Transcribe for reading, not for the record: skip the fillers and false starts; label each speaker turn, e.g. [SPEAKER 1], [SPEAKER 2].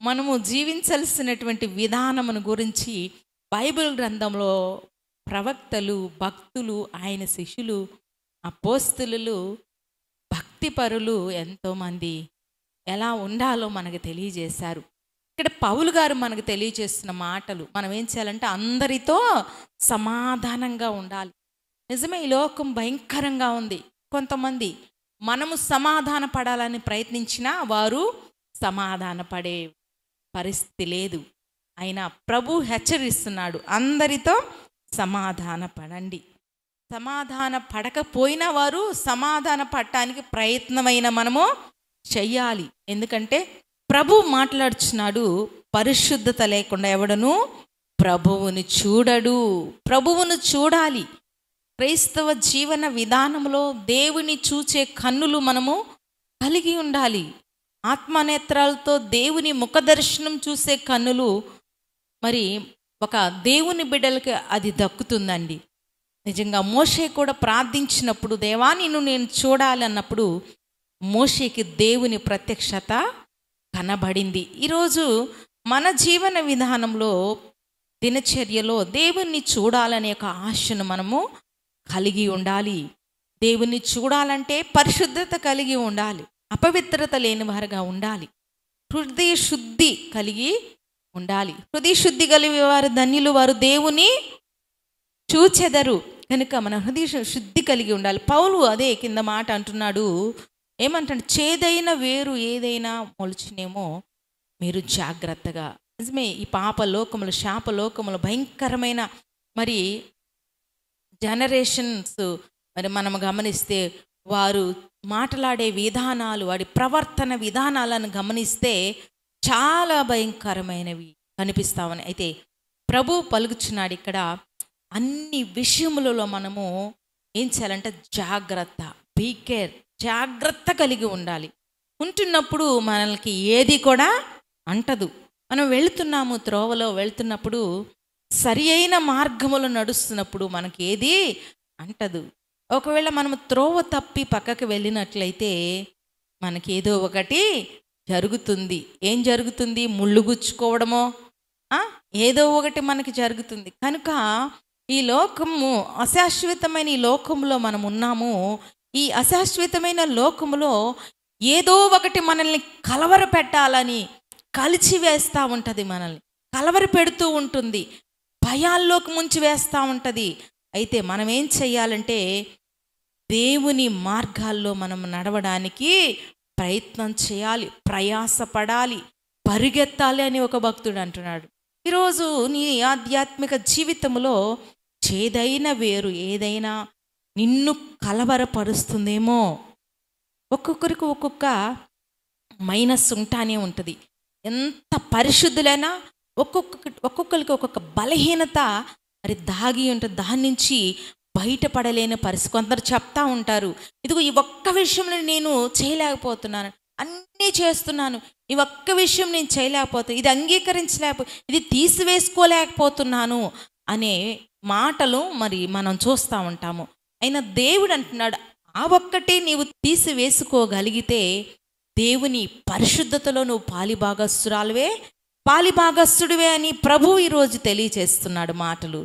[SPEAKER 1] మనము జీవించాల్సినటువంటి విధానమును గురించి బైబిల్ గ్రంథంలో ప్రవక్తలు, భక్తులు, ఆయన శిష్యులు, అపోస్తలులు, భక్తిపరులు ఎంతోమంది ఎలా ఉండాలో మనకు తెలియజేశారు. ఇక్కడ పౌలు గారు మనకు తెలియజేస్తున్న మాటలు, మనం ఏం చేయాలంటే అందరితో సమాధానంగా ఉండాలి. నిజమే, ఈ లోకం భయంకరంగా ఉంది. కొంతమంది మనము సమాధాన పడాలని ప్రయత్నించినా వారు సమాధాన పడే పరిస్థితి లేదు. అయినా ప్రభు హెచ్చరిస్తున్నాడు, అందరితో సమాధాన పడండి. సమాధాన పడకపోయినా వారు సమాధాన పడటానికి ప్రయత్నమైన మనము చెయ్యాలి. ఎందుకంటే ప్రభు మాట్లాడుచున్నాడు, పరిశుద్ధత లేకుండా ఎవడను ప్రభువుని చూడడు. ప్రభువును చూడాలి. క్రైస్తవ జీవన విధానంలో దేవుని చూచే కన్నులు మనము కలిగి ఉండాలి. ఆత్మనేత్రాలతో దేవుని ముఖదర్శనం చూసే కన్నులు మరి ఒక దేవుని బిడ్డలకి అది దక్కుతుందండి. నిజంగా మోషే కూడా ప్రార్థించినప్పుడు, దేవా నిన్ను నేను చూడాలి అన్నప్పుడు మోషేకి దేవుని ప్రత్యక్షత కనబడింది. ఈరోజు మన జీవన విధానంలో, దినచర్యలో దేవుణ్ణి చూడాలనే ఒక ఆశను మనము కలిగి ఉండాలి. దేవుణ్ణి చూడాలంటే పరిశుద్ధత కలిగి ఉండాలి, అపవిత్రత లేని వారుగా ఉండాలి, హృదయ శుద్ధి కలిగి ఉండాలి. హృదయ శుద్ధి కలిగి వారు ధన్యులు, వారు దేవుని చూచెదరు. కనుక మన హృదయ శుద్ధి కలిగి ఉండాలి. పౌలు అదే కింద మాట అంటున్నాడు, ఏమంటాడు, చేదైన వేరు ఏదైనా మొలిచినేమో మీరు జాగ్రత్తగా. నిజమే, ఈ పాప లోకములు, శాప లోకములు, భయంకరమైన మరి జనరేషన్స్ మరి మనం గమనిస్తే వారు మాట్లాడే విధానాలు, వాడి ప్రవర్తన విధానాలను గమనిస్తే చాలా భయంకరమైనవి కనిపిస్తా ఉన్నాయి. అయితే ప్రభు పలుకుచున్నాడు ఇక్కడ, అన్ని విషయములలో మనము ఏం చేయాలంటే జాగ్రత్త, బీ కేర్, జాగ్రత్త కలిగి ఉండాలి. ఉంటున్నప్పుడు మనకి ఏది కూడా అంటదు. మనం వెళుతున్నాము, త్రోవలో వెళ్తున్నప్పుడు, సరి అయిన మార్గములో నడుస్తున్నప్పుడు మనకి ఏది అంటదు. ఒకవేళ మనము త్రోవ తప్పి పక్కకి వెళ్ళినట్లయితే మనకి ఏదో ఒకటి జరుగుతుంది. ఏం జరుగుతుంది? ముళ్ళు గుచ్చుకోవడమో ఏదో ఒకటి మనకి జరుగుతుంది. కనుక ఈ లోకము అశాశ్వతమైన ఈ లోకంలో మనం ఉన్నాము. ఈ అశాశ్వతమైన లోకములో ఏదో ఒకటి మనల్ని కలవర పెట్టాలని కలిచి వేస్తూ ఉంటుంది, మనల్ని కలవర పెడుతూ ఉంటుంది, భయాల్లోకి ముంచి వేస్తూ ఉంటుంది. అయితే మనం ఏం చెయ్యాలంటే దేవుని మార్గాల్లో మనం నడవడానికి ప్రయత్నం చేయాలి, ప్రయాసపడాలి, పరిగెత్తాలి అని ఒక భక్తుడు అంటున్నాడు. ఈరోజు నీ ఆధ్యాత్మిక జీవితంలో చేదైన వేరు ఏదైనా నిన్ను కలవరపరుస్తుందేమో. ఒక్కొక్కరికి ఒక్కొక్క మైనస్ ఉంటానే ఉంటుంది. ఎంత పరిశుద్ధులైనా ఒక్కొక్కరికి ఒక్కొక్క బలహీనత మరి దాగి ఉంటుంది. దాని నుంచి బయటపడలేని పరిస్థితి. కొందరు చెప్తా ఉంటారు, ఇదిగో ఈ ఒక్క విషయంలో నేను చేయలేకపోతున్నాను, అన్నీ చేస్తున్నాను, ఈ ఒక్క విషయం నేను చేయలేకపోతున్నాను, ఇది ఇది తీసివేసుకోలేకపోతున్నాను అనే మాటలు మరి మనం చూస్తూ ఉంటాము. అయినా దేవుడు అంటున్నాడు, ఆ ఒక్కటే నీవు తీసివేసుకోగలిగితే దేవుని పరిశుద్ధతలో నువ్వు పాలిభాగస్తుడివే అని ప్రభు ఈరోజు తెలియచేస్తున్నాడు మాటలు.